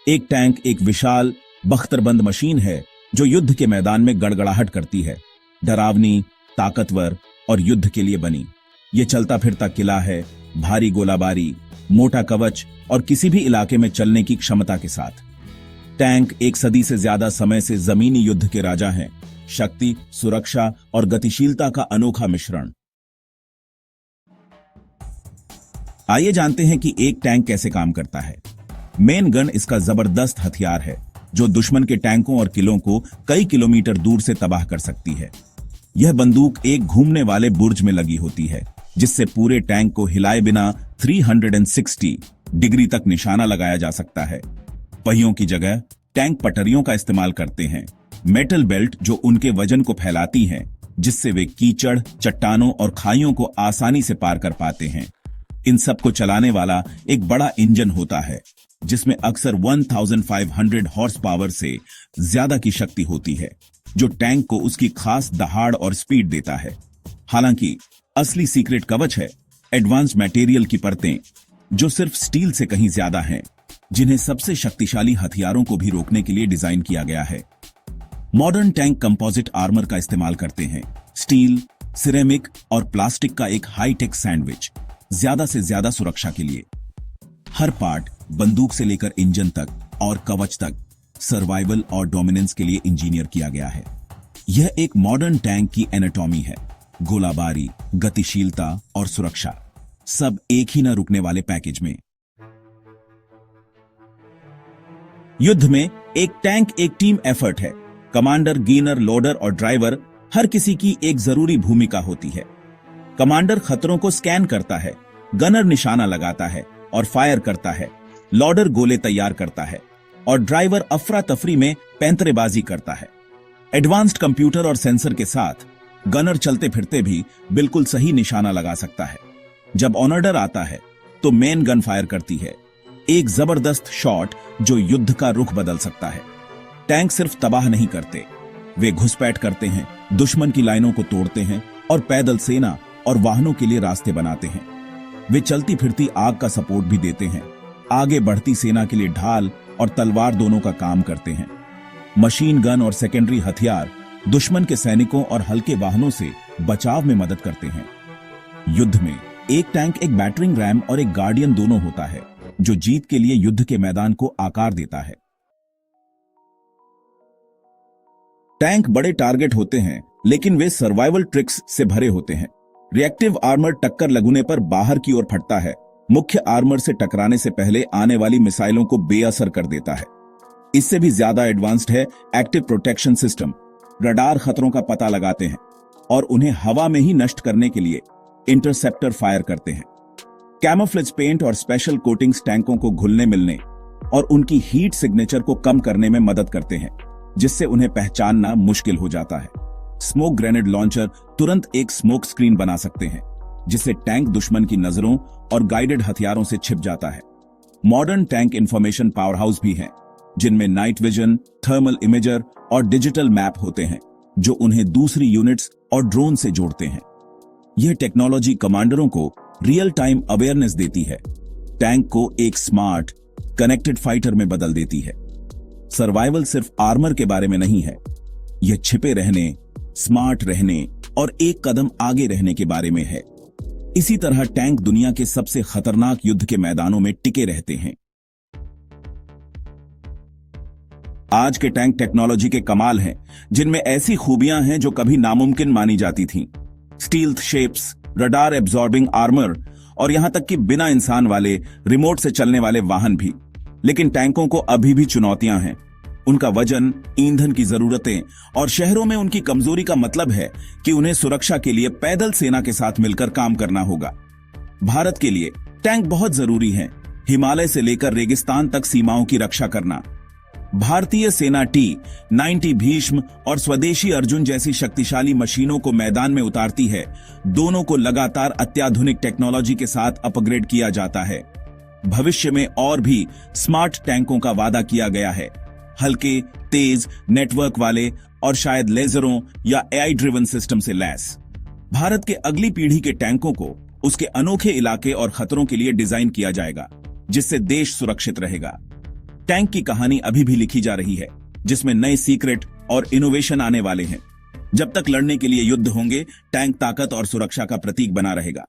एक टैंक एक विशाल बख्तरबंद मशीन है जो युद्ध के मैदान में गड़गड़ाहट करती है। डरावनी, ताकतवर और युद्ध के लिए बनी। ये चलता फिरता किला है, भारी गोलाबारी, मोटा कवच और किसी भी इलाके में चलने की क्षमता के साथ। टैंक एक सदी से ज्यादा समय से जमीनी युद्ध के राजा हैं। शक्ति, सुरक्षा और गतिशीलता का अनोखा मिश्रण। आइए जानते हैं कि एक टैंक कैसे काम करता है। मेन गन इसका जबरदस्त हथियार है जो दुश्मन के टैंकों और किलों को कई किलोमीटर दूर से तबाह कर सकती है। यह बंदूक एक घूमने वाले बुर्ज में लगी होती है जिससे पूरे टैंक को हिलाए बिना 360 डिग्री तक निशाना लगाया जा सकता है। पहियों की जगह टैंक पटरियों का इस्तेमाल करते हैं, मेटल बेल्ट जो उनके वजन को फैलाती हैं, जिससे वे कीचड़, चट्टानों और खाइयों को आसानी से पार कर पाते हैं। इन सब को चलाने वाला एक बड़ा इंजन होता है जिसमें अक्सर 1500 हॉर्स पावर से ज्यादा की शक्ति होती है, जो टैंक को उसकी खास दहाड़ और स्पीड देता है। हालांकि असली सीक्रेट कवच है एडवांस्ड मटेरियल की परतें, जो सिर्फ स्टील से कहीं ज्यादा हैं, जिन्हें सबसे शक्तिशाली हथियारों को भी रोकने के लिए डिजाइन किया गया है। मॉडर्न टैंक कंपोजिट आर्मर का इस्तेमाल करते हैं। स्टील, सिरेमिक और प्लास्टिक का एक हाईटेक सैंडविच, ज्यादा से ज्यादा सुरक्षा के लिए। हर पार्ट, बंदूक से लेकर इंजन तक और कवच तक, सर्वाइवल और डोमिनेंस के लिए इंजीनियर किया गया है। यह एक मॉडर्न टैंक की एनाटॉमी है। गोलाबारी, गतिशीलता और सुरक्षा, सब एक ही न रुकने वाले पैकेज में। युद्ध में एक टैंक एक टीम एफर्ट है। कमांडर, गीनर, लोडर और ड्राइवर, हर किसी की एक जरूरी भूमिका होती है। कमांडर खतरों को स्कैन करता है, गनर निशाना लगाता है और फायर करता है, लोडर गोले तैयार करता है और ड्राइवर अफरा तफरी में पैंतरेबाजी करता है। एडवांस्ड कंप्यूटर और सेंसर के साथ गनर चलते फिरते भी बिल्कुल सही निशाना लगा सकता है। जब ऑनर्डर आता है तो मेन गन फायर करती है, एक जबरदस्त शॉट जो युद्ध का रुख बदल सकता है। टैंक सिर्फ तबाह नहीं करते, वे घुसपैठ करते हैं, दुश्मन की लाइनों को तोड़ते हैं और पैदल सेना और वाहनों के लिए रास्ते बनाते हैं। वे चलती फिरती आग का सपोर्ट भी देते हैं, आगे बढ़ती सेना के लिए ढाल और तलवार दोनों का काम करते हैं। मशीन गन और सेकेंडरी हथियार दुश्मन के सैनिकों और हल्के वाहनों से बचाव में मदद करते हैं। युद्ध में एक टैंक एक बैटरिंग रैम और एक गार्डियन दोनों होता है, जो जीत के लिए युद्ध के मैदान को आकार देता है। टैंक बड़े टारगेट होते हैं, लेकिन वे सर्वाइवल ट्रिक्स से भरे होते हैं। रिएक्टिव आर्मर टक्कर लगने पर बाहर की ओर फटता है, मुख्य आर्मर से टकराने से पहले आने वाली मिसाइलों को बेअसर कर देता है। इससे भी ज्यादा एडवांस्ड है एक्टिव प्रोटेक्शन सिस्टम। रडार खतरों का पता लगाते हैं और उन्हें हवा में ही नष्ट करने के लिए इंटरसेप्टर फायर करते हैं। कैमोफ्लेज पेंट और स्पेशल कोटिंग्स टैंकों को घुलने मिलने और उनकी हीट सिग्नेचर को कम करने में मदद करते हैं, जिससे उन्हें पहचानना मुश्किल हो जाता है। स्मोक ग्रेनेड लॉन्चर तुरंत एक स्मोक स्क्रीन बना सकते हैं, जिससे टैंक दुश्मन की नजरों और गाइडेड हथियारों से छिप जाता है। मॉडर्न टैंक इंफॉर्मेशन पावरहाउस भी हैं, जिनमें नाइट विजन, थर्मल इमेजर और डिजिटल मैप होते हैं, जो उन्हें दूसरी यूनिट्स और ड्रोन से जोड़ते हैं। यह टेक्नोलॉजी कमांडरों को रियल टाइम अवेयरनेस देती है, टैंक को एक स्मार्ट, कनेक्टेड फाइटर में बदल देती है। सर्वाइवल सिर्फ आर्मर के बारे में नहीं है, यह छिपे रहने, स्मार्ट रहने और एक कदम आगे रहने के बारे में है। इसी तरह टैंक दुनिया के सबसे खतरनाक युद्ध के मैदानों में टिके रहते हैं। आज के टैंक टेक्नोलॉजी के कमाल हैं, जिनमें ऐसी खूबियां हैं जो कभी नामुमकिन मानी जाती थीं। Stealth shapes, radar absorbing armour और यहां तक कि बिना इंसान वाले रिमोट से चलने वाले वाहन भी। लेकिन टैंकों को अभी भी चुनौतियां हैं। उनका वजन, ईंधन की जरूरतें और शहरों में उनकी कमजोरी का मतलब है कि उन्हें सुरक्षा के लिए पैदल सेना के साथ मिलकर काम करना होगा। भारत के लिए टैंक बहुत जरूरी हैं, हिमालय से लेकर रेगिस्तान तक सीमाओं की रक्षा करना। भारतीय सेना T-90 भीष्म और स्वदेशी अर्जुन जैसी शक्तिशाली मशीनों को मैदान में उतारती है। दोनों को लगातार अत्याधुनिक टेक्नोलॉजी के साथ अपग्रेड किया जाता है। भविष्य में और भी स्मार्ट टैंकों का वादा किया गया है, हल्के, तेज, नेटवर्क वाले और शायद लेजरों या AI ड्रिवन सिस्टम से लैस। भारत के अगली पीढ़ी के टैंकों को उसके अनोखे इलाके और खतरों के लिए डिजाइन किया जाएगा, जिससे देश सुरक्षित रहेगा। टैंक की कहानी अभी भी लिखी जा रही है, जिसमें नए सीक्रेट और इनोवेशन आने वाले हैं। जब तक लड़ने के लिए युद्ध होंगे, टैंक ताकत और सुरक्षा का प्रतीक बना रहेगा।